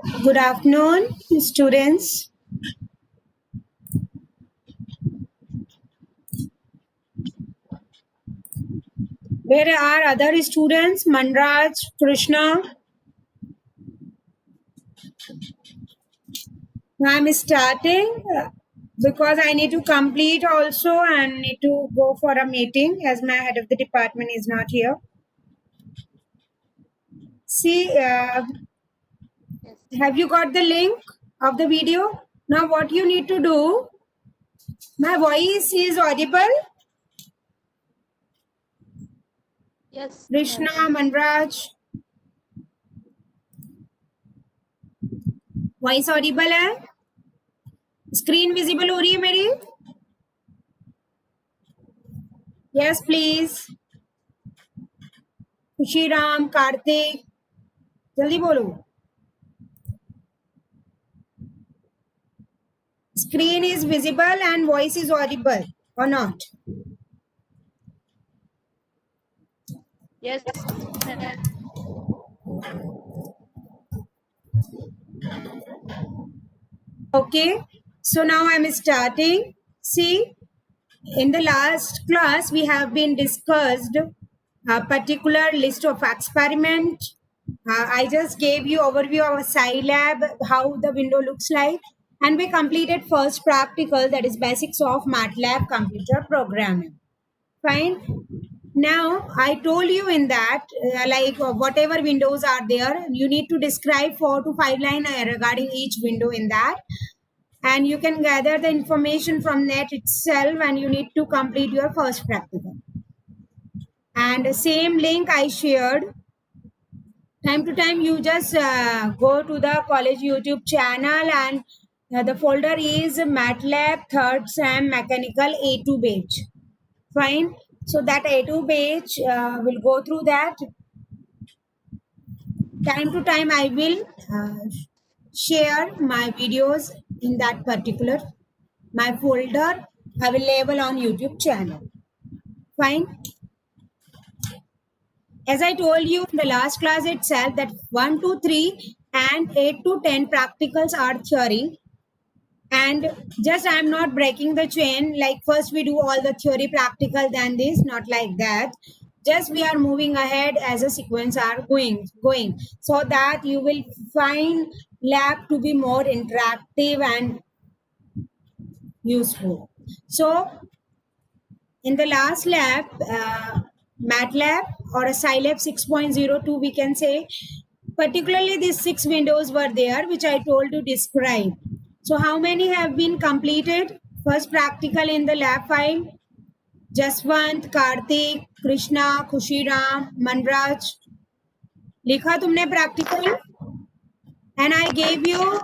Good afternoon, students. Where are other students? Manraj, Krishna. I'm starting because I need to complete also and need to go for a meeting as my head of the department is not here. See, have you got the link of the video? Now, what you need to do, my voice is audible. Yes. Krishna, Manraj, voice Audible है? Screen visible हो रही है मेरी? Yes please. खुशी राम, कार्तिक, जल्दी बोलो. Screen is visible and voice is audible or not? Yes. Okay, so now I'm starting. See, in the last class we have been discussed a particular list of experiment. I just gave you overview of Scilab, how the window looks like, and we completed first practical, that is basics of MATLAB computer programming. Fine. Now I told you in that whatever windows are there, you need to describe 4 to 5 line regarding each window in that, and you can gather the information from net itself, and you need to complete your first practical. And the same link I shared. Time to time you just go to the college YouTube channel, and the folder is MATLAB third sem mechanical A2 batch. Fine. So that A2 batch will go through that. Time to time I will share my videos in that particular my folder available on YouTube channel. Fine. As I told you in the last class itself that 1 to 3 and 8 to 10 practicals are theory, and just I'm not breaking the chain like first we do all the theory practical, then this, not like that. Just we are moving ahead as a sequence are going so that you will find lab to be more interactive and useful. So in the last lab, MATLAB or a Scilab 6.02 we can say, particularly these 6 windows were there which I told to describe. So how many have been completed? First practical in the lab file. Jaswant, Kartik, Krishna, Khushiram, Manraj. लिखा तुमने practical? And I gave you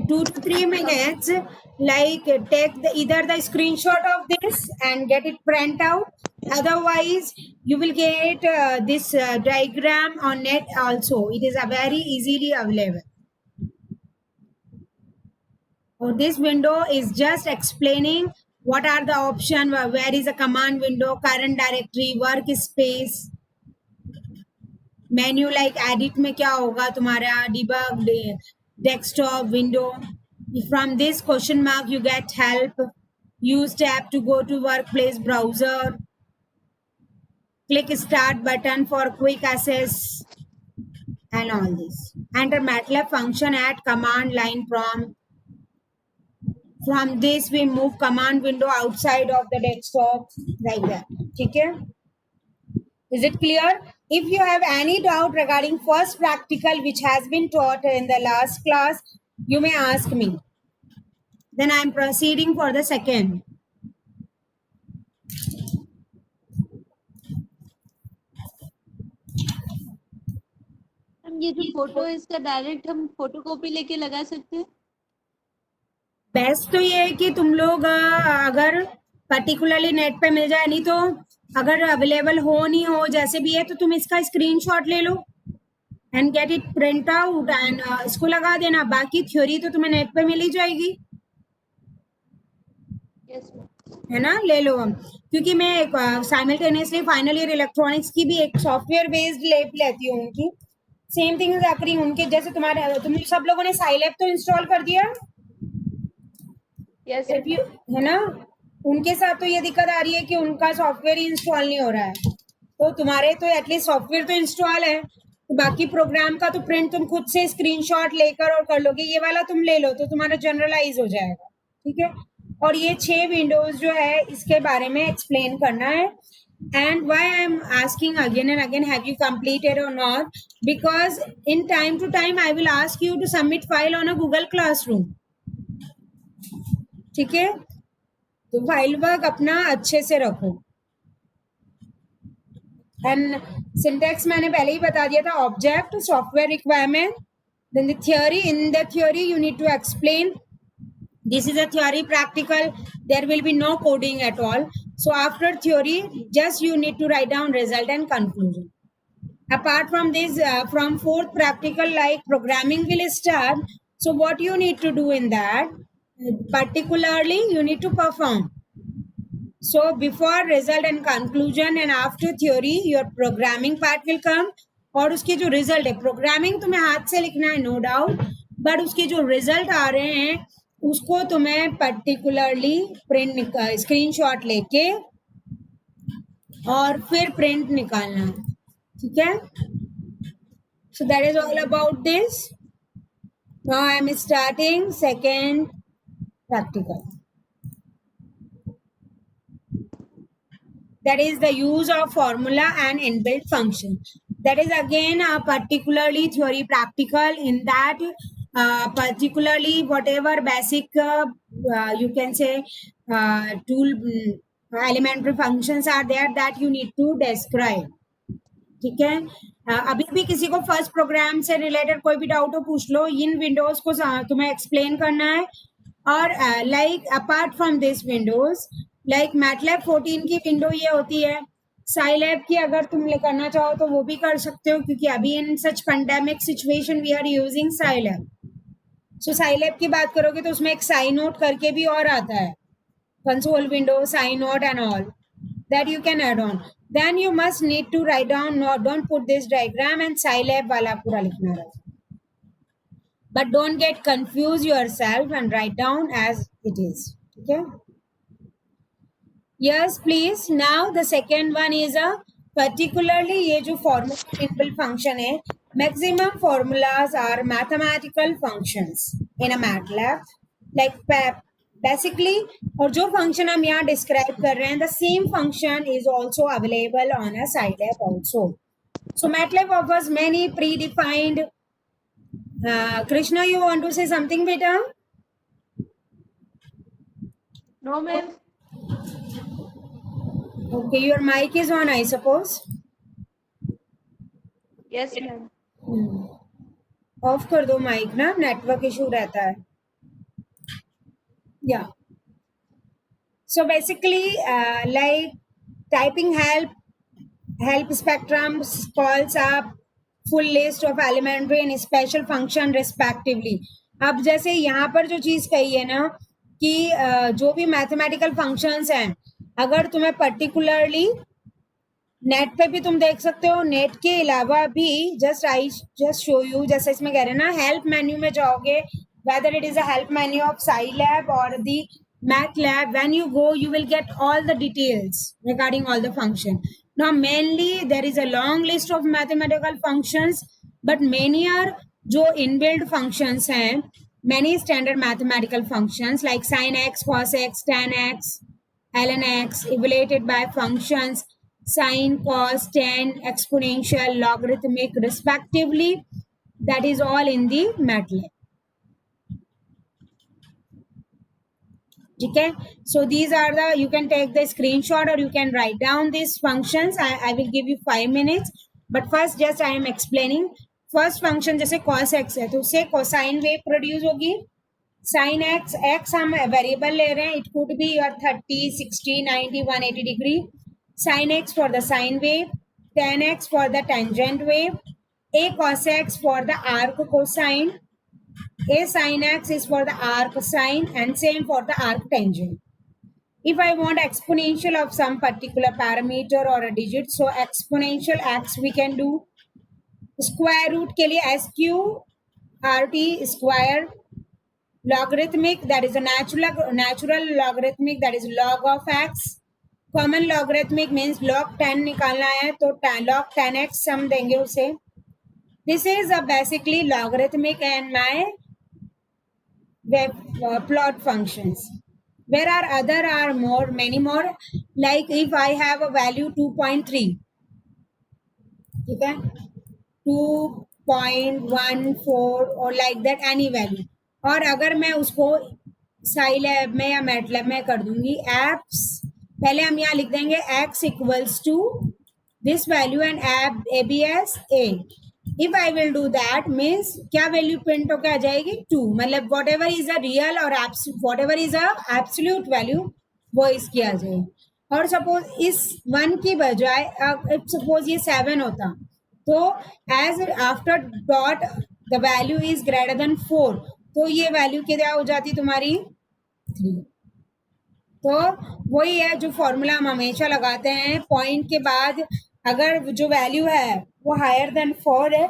2 to 3 minutes, like take either the screenshot of this and get it print out. Otherwise, you will get this diagram on net also. It is very easily available. So this window is just explaining what are the options, where is a command window, current directory, workspace, menu like edit में क्या होगा तुम्हारा, debug, desktop window. From this question mark you get help. Use tab to go to workplace browser. Click start button for quick access and all this. Enter MATLAB function at command line prompt. From this we move command window outside of the desktop like that. Okay? Is it clear? If you have any doubt regarding first practical which has been taught in the last class, you may ask me. Then I am proceeding for the second. हम ये जो photo है इसका direct हम photo copy लेके लगा सकते हैं? बेस्ट तो ये है कि तुम लोग अगर पर्टिकुलरली नेट पे मिल जाए, नहीं तो अगर अवेलेबल हो नहीं हो जैसे भी है तो तुम इसका स्क्रीनशॉट ले लो and get it print out and इसको लगा देना. बाकी थ्योरी तो तुम्हें नेट पे मिल ही जाएगी. yes, है ना, ले लो हम. क्योंकि मैं साइमल्टेनियसली फाइनल ईयर इलेक्ट्रॉनिक्स की भी एक सॉफ्टवेयर बेस्ड लेप लेती हूँ उनकी, सेम थिंग इज occurring उनके जैसे तुम्हारे तुम सब लोगों ने साइलैब तो इंस्टॉल कर दिया यस If you है ना, उनके साथ तो ये दिक्कत आ रही है कि उनका सॉफ्टवेयर ही इंस्टॉल नहीं हो रहा है, तो तुम्हारे तो एटलीस्ट सॉफ्टवेयर तो इंस्टॉल है, तो बाकी प्रोग्राम का तो प्रिंट तुम खुद से स्क्रीनशॉट लेकर और कर लोगे, ये वाला तुम ले लो तो तुम्हारा जनरलाइज हो जाएगा, ठीक है। और ये 6 विंडोज जो है इसके बारे में एक्सप्लेन करना है। And why I'm asking again and again, have you completed or not? Because in time to time I will ask you to submit file on a Google Classroom. ठीक है, तो फाइल वर्क अपना अच्छे से रखो। And syntax मैंने पहले ही बता दिया था, object, software requirement, then the theory, in the theory you need to explain this is a theory, practical there will be no coding at all, so after theory just you need to write down result and conclusion. Apart from this, from fourth practical like programming will start, so what you need to do in that, particularly you need to perform. So before result and conclusion and after theory your programming part will come, और उसके जो result है, programming तुम्हें हाथ से लिखना है no doubt, but उसके जो रिजल्ट आ रहे हैं उसको तुम्हें पर्टिकुलरली प्रिंट स्क्रीनशॉट लेके और फिर प्रिंट निकालना है, ठीक है। So that is all about this. Now I am starting second practical, that is the use of formula and inbuilt function. That is again particularly theory practical, in that particularly whatever basic you can say tool elementary functions are there that you need to describe, ठीक है। अभी भी किसी को first programme से related कोई भी doubt हो पूछ लो, इन विंडोज को तुम्हें एक्सप्लेन करना है। और like apart from this Windows, like MATLAB 14 की विंडो ये होती है, साइलैब की अगर तुम करना चाहो तो वो भी कर सकते हो, क्योंकि अभी in such pandemic situation we are using Scilab. So Scilab की बात करोगे तो उसमें एक साइन नोट करके भी और आता है, console window, sign note and all that you can add on. Then you must need to write down, no, don't put this diagram and Scilab wala pura likhna hai. But don't get confused yourself and write down as it is. Okay. Yes, please. Now the second one is a particularly ये जो formula inbuilt function है, maximum formulas are mathematical functions in a MATLAB, like basically, और जो function हम यहाँ describe कर रहे हैं, the same function is also available on a Scilab also. So MATLAB offers many predefined. Krishna, you want to say something बेटा? No ma'am. Okay, your mic is on I suppose. Yes ma'am. Off कर दो mic ना, network issue रहता है. Yeah. So basically, like typing help spectrum calls up full list of elementary and special function respectively. अब जैसे यहाँ पर जो चीज कही है ना कि जो भी मैथमेटिकल फंक्शंस हैं, अगर तुम्हें पर्टिकुलरली नेट पे भी तुम देख सकते हो, नेट के अलावा भी जस्ट शो यू, जैसे इसमें कह रहे हैं ना, हेल्प मेन्यू में जाओगे, whether it is a help menu of Scilab or the MATLAB, when you go you will get all the details regarding all the function. Now mainly there is a long list of mathematical functions, but many are जो inbuilt functions हैं, many standard mathematical functions like sin x, cos x, tan x, ln x, evaluated by functions sin, cos, tan, exponential, logarithmic respectively. That is all in the MATLAB. Okay, so these are the, you can take the screenshot or you can write down these functions. I will give you 5 minutes, but first just I am explaining. First function जैसे cos x है तो उससे cosine wave produce होगी. sin x, x हम variable ले रहे हैं, it could be your 30, 60, 90, 180 degree. sin x for the sine wave, tan x for the tangent wave, a cos x for the arc cosine, a sin x is for the arc sine, and same for the arc tangent. If I want exponential of some particular parameter or a digit, so exponential x we can do. Square root के लिए SQRT square, logarithmic that is a natural logarithmic that is log of x, common logarithmic means log 10 निकालना है तो log 10x हम देंगे उसे. This is a basically logarithmic and my plot functions. Where are many more, like if I have a value 2.3, ठीक है, 2.14 और like that any value, और अगर मैं उसको साइलैब में या मैटलैब में कर दूंगी एप्स, पहले हम यहाँ लिख देंगे x equals to this value and एप abs a. If I will do that means क्या वैल्यू प्रिंट होकर आ जाएगी 2, मतलब whatever is a real और whatever is a absolute value वो इसकी आ जाएगी. और सपोज इस 1 की बजाय सपोज ये 7 होता तो as after dot the value is greater than 4 तो ये वैल्यू क्या हो जाती तुम्हारी 3. तो वही है जो फॉर्मूला हम हमेशा लगाते हैं, पॉइंट के बाद अगर जो वैल्यू है वो हायर देन 4 है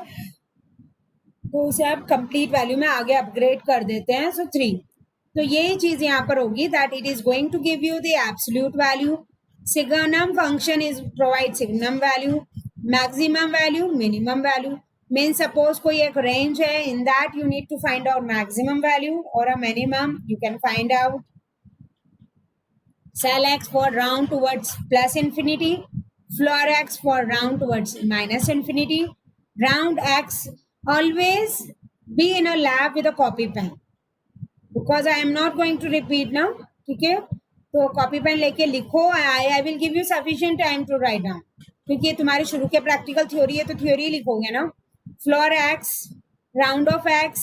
तो उसे आप कंप्लीट वैल्यू में आगे अपग्रेड कर देते हैं. सो 3. तो यही चीज यहाँ पर होगी that it is going to give you the absolute value. Signum function is provide signum value, maximum value, minimum value. Mean suppose कोई एक रेंज है, in that you need to find out maximum value और a minimum you can find out. Cell x for round towards plus infinity, floor x for round towards minus infinity. Round x always be in a lab with a copy pen because I am not going to repeat now. ठीक है, तो copy pen लेके लिखो. I will give you sufficient time to write down क्योंकि तुम्हारे शुरू के practical theory है तो थ्योरी लिखोगे ना. Floor x, round off x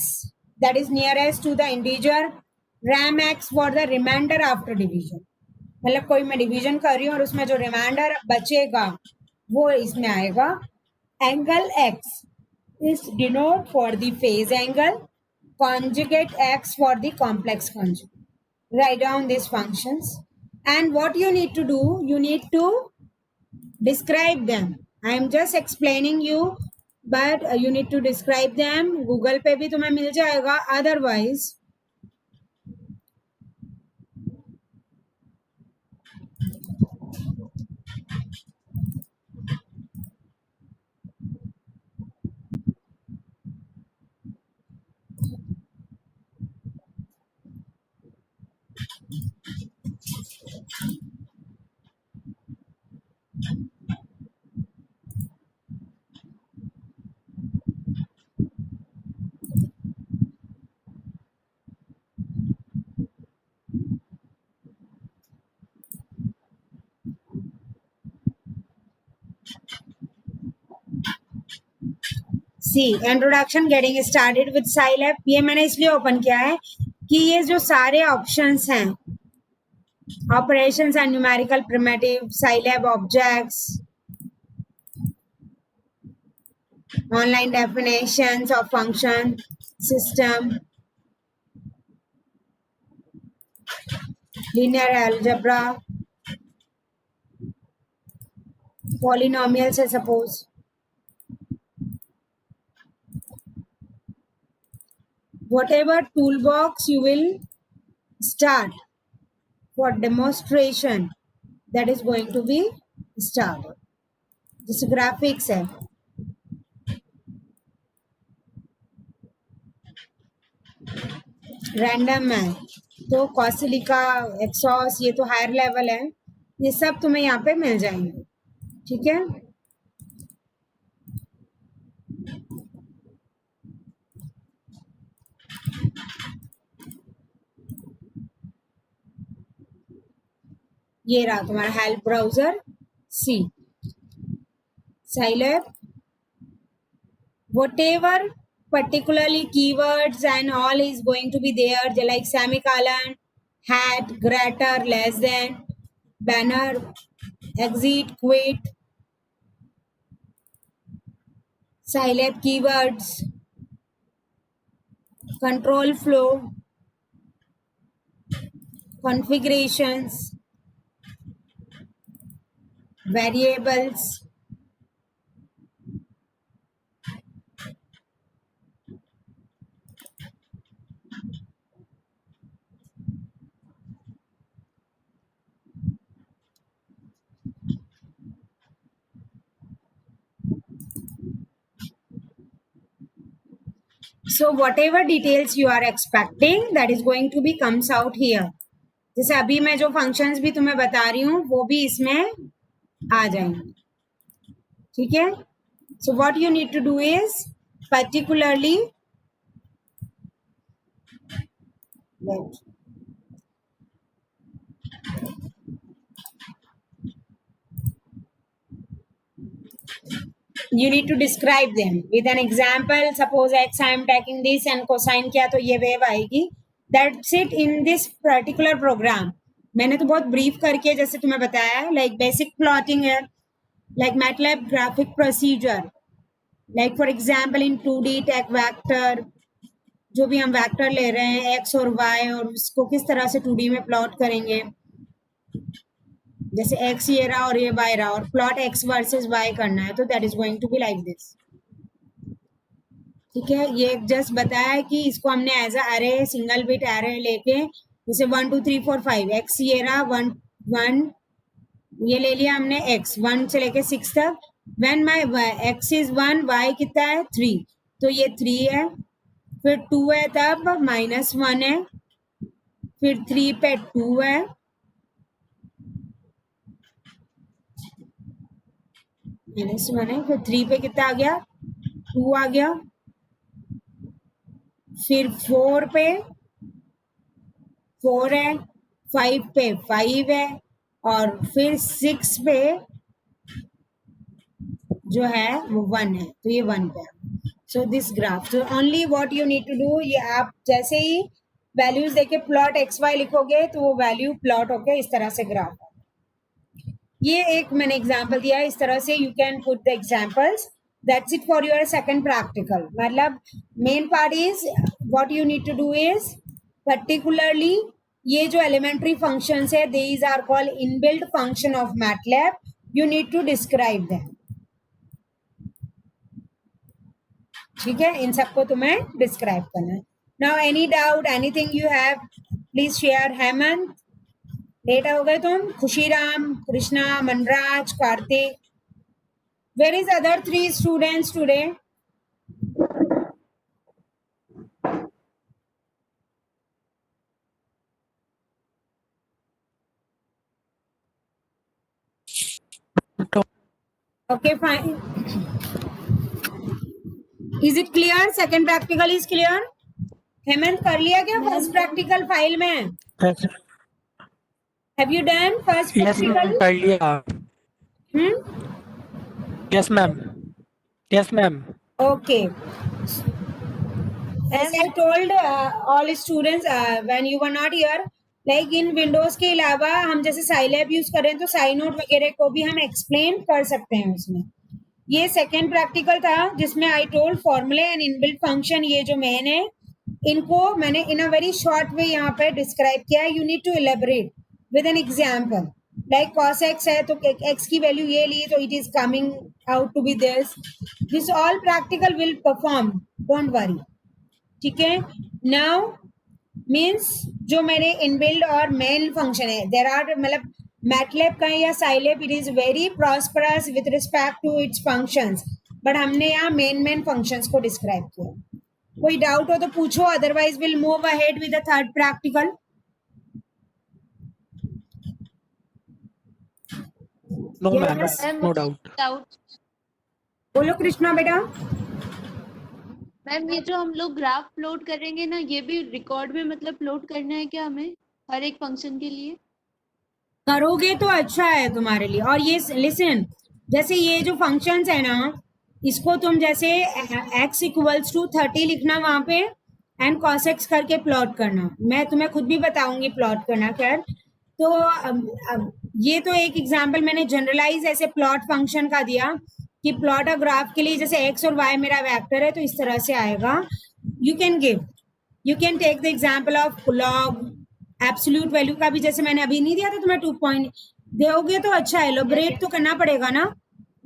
that is nearest to the integer, rem x for the reminder after division. मतलब कोई मैं डिवीजन कर रही हूँ और उसमें जो रिमाइंडर बचेगा वो इसमें आएगा. Angle x is denote for the phase angle, conjugate x for the complex conjugate. Write down these functions and what you need to do, you need to describe them. I am just explaining you but you need to describe them. Google पे भी तुम्हें मिल जाएगा, otherwise see introduction getting started with Scilab. ये मैंने इसलिए open किया है कि ये जो सारे ऑप्शंस हैं, operations and numerical primitive, scilab objects, online definitions of function system, linear algebra, polynomials है suppose, whatever toolbox you will start for demonstration that is going to be started. जैसे graphics है, रैंडम है तो कॉस्टिलिका, एक्सॉस ये तो higher level है, ये सब तुम्हें यहाँ पे मिल जाएंगे. ठीक है, ये रहा तुम्हारा help browser C Scilab. Whatever particularly keywords and all is going to be there, like semicolon, hat, greater, less than, banner, exit, quit, Scilab keywords, control flow, configurations, variables, So whatever details you are expecting, that is going to be comes out here. जैसे अभी मैं जो functions भी तुम्हें बता रही हूँ वो भी इसमें आ जाएंगे. ठीक है? So what you need to do is particularly you need to describe them with an example. Suppose x I am taking this and cosine किया तो ये wave आएगी. That's it in this particular program. मैंने तो बहुत brief करके जैसे तुम्हें बताया है, like basic plotting है, like MATLAB graphic procedure, like for example in 2D tech vector, जो भी हम वेक्टर ले रहे हैं x और y और उसको किस तरह से 2D में प्लॉट करेंगे. जैसे x ये रहा और ये y रहा और प्लॉट x वर्सेस y करना है तो that is going to be like this. ठीक है? ये जस्ट बताया है कि इसको हमने एज अ अरे सिंगल बिट अरे लेके जैसे 1 2 3 4 5 x ये रहा 1 1 ये ले लिया हमने x 1 से लेके 6 तक. When my x is 1 y कितना है 3 तो ये 3 है. फिर 2 है तब -1 है. फिर 3 पे 2 है. -1 है. फिर 3 पे कितना आ गया 2 आ गया. फिर 4 पे 4 है. 5 पे 5 है और फिर 6 पे जो है वो 1 है तो ये 1 पे. So this graph. So only what you need to do, ये आप जैसे ही वैल्यूज देके प्लॉट एक्स वाई लिखोगे तो वो वैल्यू प्लॉट होके इस तरह से ग्राफ. ये एक मैंने एग्जांपल दिया है. इस तरह से you can put the examples. That's it for your second practical. मतलब main part is what you need to do is particularly ये जो एलिमेंट्री फंक्शंस है these are called inbuilt function of MATLAB. You need to describe them. ठीक है? इन सबको तुम्हें describe करना है. Now any doubt anything you have please share. Hemant late हो गए तुम. Khushiram, Krishna, Manraj, Kartik. Where is other 3 students today? Okay, fine. Is it clear? Second practical is clear? Hemant कर लिया क्या फर्स्ट प्रैक्टिकल फाइल में? Have you done first practical? कर लिया. Yes ma'am. Yes ma'am. Okay. As I told all students when you were not here, like in Windows के अलावा हम जैसे साइलैब यूज करें तो साइनोट वगैरह को भी हम एक्सप्लेन कर सकते हैं उसमें. ये सेकेंड प्रैक्टिकल था जिसमें आई टोल्ड फॉर्मूले एंड इनबिल्ट फंक्शन ये जो मेन है इनको मैंने इन अ वेरी शॉर्ट वे यहाँ पे डिस्क्राइब किया है. You need to elaborate with an example. Like cos x है तो x की वैल्यू ये ली तो it is coming out to be this. This all practical will perform, don't worry. ठीक है? नाउ मीन्स जो मेरे इनबिल्ड और मेन फंक्शन है देर आर मतलब मैटलैब का या Scilab it is very prosperous with respect to its functions. But हमने यहाँ मेन फंक्शंस को डिस्क्राइब किया. कोई डाउट हो तो पूछो, otherwise will move ahead with the third practical. No ma'am. No doubt. बोलो कृष्णा बेटा. मैम ये जो हम लोग ग्राफ प्लॉट करेंगे ना ये भी रिकॉर्ड में मतलब प्लॉट करना है क्या हमें हर एक फंक्शन के लिए? करोगे तो अच्छा है तुम्हारे लिए. और ये लिसन, जैसे ये जो फंक्शंस है ना इसको तुम जैसे x इक्वल्स टू 30 लिखना वहां पे एंड cos x करके प्लॉट करना. मैं तुम्हें खुद भी बताऊंगी प्लॉट करना. खैर तो अब ये तो एक एग्जांपल मैंने जनरलाइज ऐसे प्लॉट फंक्शन का दिया कि प्लॉट अ ग्राफ के लिए जैसे x और y मेरा वेक्टर है तो इस तरह से आएगा. You can take the example of log absolute value का भी जैसे मैंने अभी नहीं दिया था तुम्हें 2 पॉइंट दोगे तो अच्छा है. एलोबरेट तो करना पड़ेगा ना.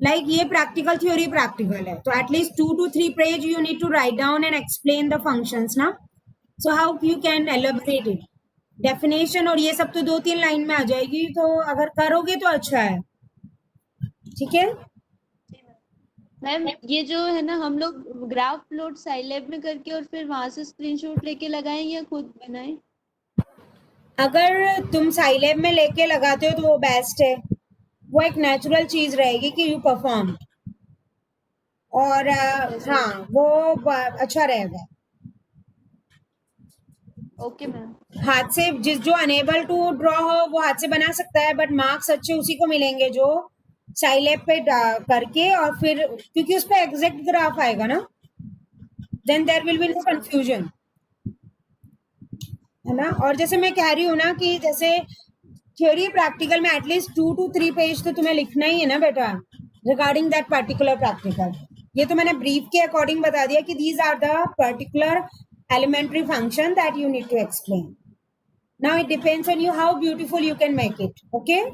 लाइक ये प्रैक्टिकल थ्योरी प्रैक्टिकल है तो at least 2 to 3 page you need to write down and explain the functions ना. So how you can elaborate it. Definition और ये सब तो 2-3 लाइन में आ जाएगी तो अगर करोगे तो अच्छा है. ठीक है? मैम ये जो है ना, हम लोग ग्राफ प्लॉट साइलैब में करके और फिर वहां से स्क्रीनशॉट लेके लगाएं या खुद बनाएं? अगर तुम साइलैब में लेके लगाते हो तो वो बेस्ट है, वो एक नेचुरल चीज रहेगी कि यू परफॉर्म, और हाँ वो अच्छा रहेगा। Okay ma'am. हाथ से जो अनेबल टू ड्रॉ हो वो हाथ से बना सकता है, बट मार्क्स अच्छे उसी को मिलेंगे जो साइलैब पे करके, और फिर क्योंकि उस पे एग्जैक्ट ग्राफ आएगा ना, then there will be no confusion, है ना। और जैसे मैं कह रही हूँ ना कि जैसे थ्योरी प्रैक्टिकल में एटलीस्ट 2 to 3 पेज तो तुम्हें लिखना ही है ना बेटा, रिगार्डिंग दैट पर्टिकुलर प्रैक्टिकल। ये तो मैंने ब्रीफ के अकॉर्डिंग बता दिया कि these are the particular elementary function that you need to explain. Now it depends on you how beautiful you can make it. Okay,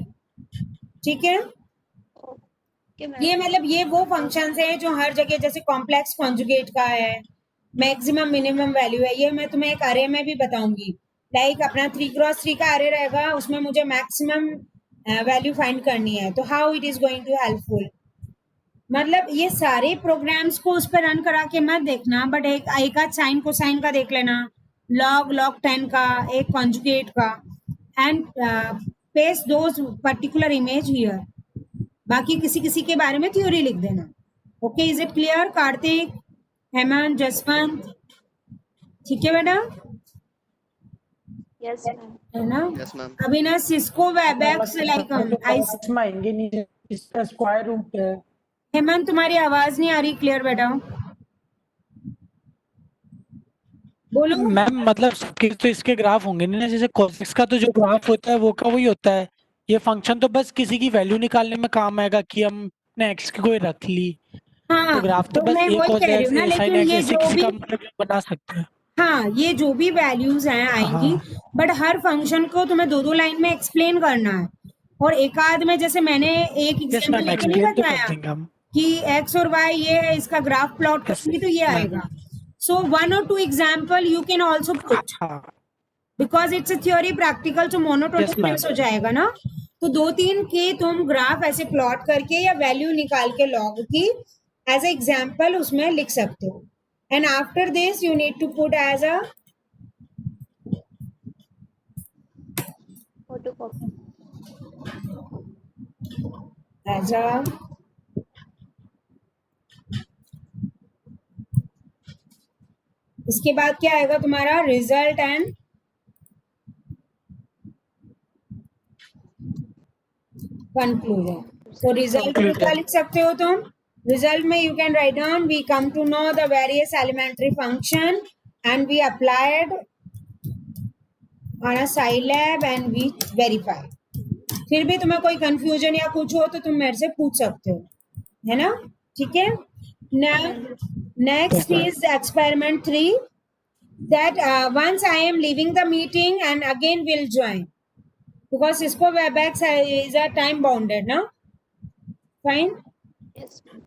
ठीक है। Okay ma'am. ये मतलब ये वो फंक्शंस हैं जो हर जगह, जैसे कॉम्प्लेक्स कॉन्जुगेट का है, मैक्सिमम मिनिमम वैल्यू है, ये मैं तुम्हें एक अरे में भी बताऊंगी। लाइक अपना 3x3 का अरे रहेगा, उसमें मुझे मैक्सिमम वैल्यू फाइंड करनी है, तो how it is going to helpful. मतलब ये सारे प्रोग्राम्स को उस पर रन करा के मत देखना, बट एक आध साइन कोसाइन का देख लेना, log 10 का, एक कॉन्जुगेट का, and paste those particular image here. बाकी किसी किसी के बारे में थ्योरी लिख देना। Okay, is it clear Kartik, Hemant, Jaswant? ठीक है बेटा, यस मैम। है ना। Yes ma'am. अभी ना सिस्को वेबएक्स लाइक में आएंगे नहीं, इसका स्क्वायर रूट है। हेमंत तुम्हारी आवाज नहीं आ रही क्लियर बेटा, बोलो। मैम मतलब सबके तो इसके ग्राफ होंगे नहीं ना, जैसे कॉसेक्स का तो जो ग्राफ होता है वो का वही होता है। ये फंक्शन तो बस किसी की वैल्यू निकालने में काम आएगा कि हमने एक्स की कोई रख ली, हाँ, तो ग्राफ तो तो बस मैं ए वही cos कह रही x हूँ ना, ए sin लेकिन x ये ऐसे जो किसी भी, का मतलब बना सकते हैं। हाँ ये जो भी वैल्यूज हैं आएंगी, हाँ। बट हर फंक्शन को तुम्हें 2 लाइन में एक्सप्लेन करना है। और एक आध में, जैसे मैंने एक यस एग्जांपल मैम, लेके नहीं एक्सप्लेन तो कर बताया देंगे हम। कि एक्स और वाई ये है, इसका ग्राफ प्लॉट यस करूंगी तो ये मैम। आएगा। So 1 or 2 example you can also put, हाँ। Because it's a theory practical, तो यस मोनोटोनिक मैम। हो जाएगा ना। तो 2-3 के तुम ग्राफ ऐसे प्लॉट करके या वैल्यू निकाल के लॉग की एज ए एग्जाम्पल उसमें लिख सकते हो। And after this you need to put as a photocopy. As a इसके बाद क्या आएगा तुम्हारा, रिजल्ट एंड कंक्लूजन। तो रिजल्ट में क्या लिख सकते हो तुम, रिजल्ट में you can write down we come to know the various elementary function and we applied on a Scilab and we verify. फिर भी तुम्हें कोई कंफ्यूजन या कुछ हो तो तुम मेरे से पूछ सकते हो, है ना। ठीक है। Next is experiment 3, that once I am leaving the meeting and again will join, because Cisco WebEx is a time bounded, no? Fine. Yes ma'am.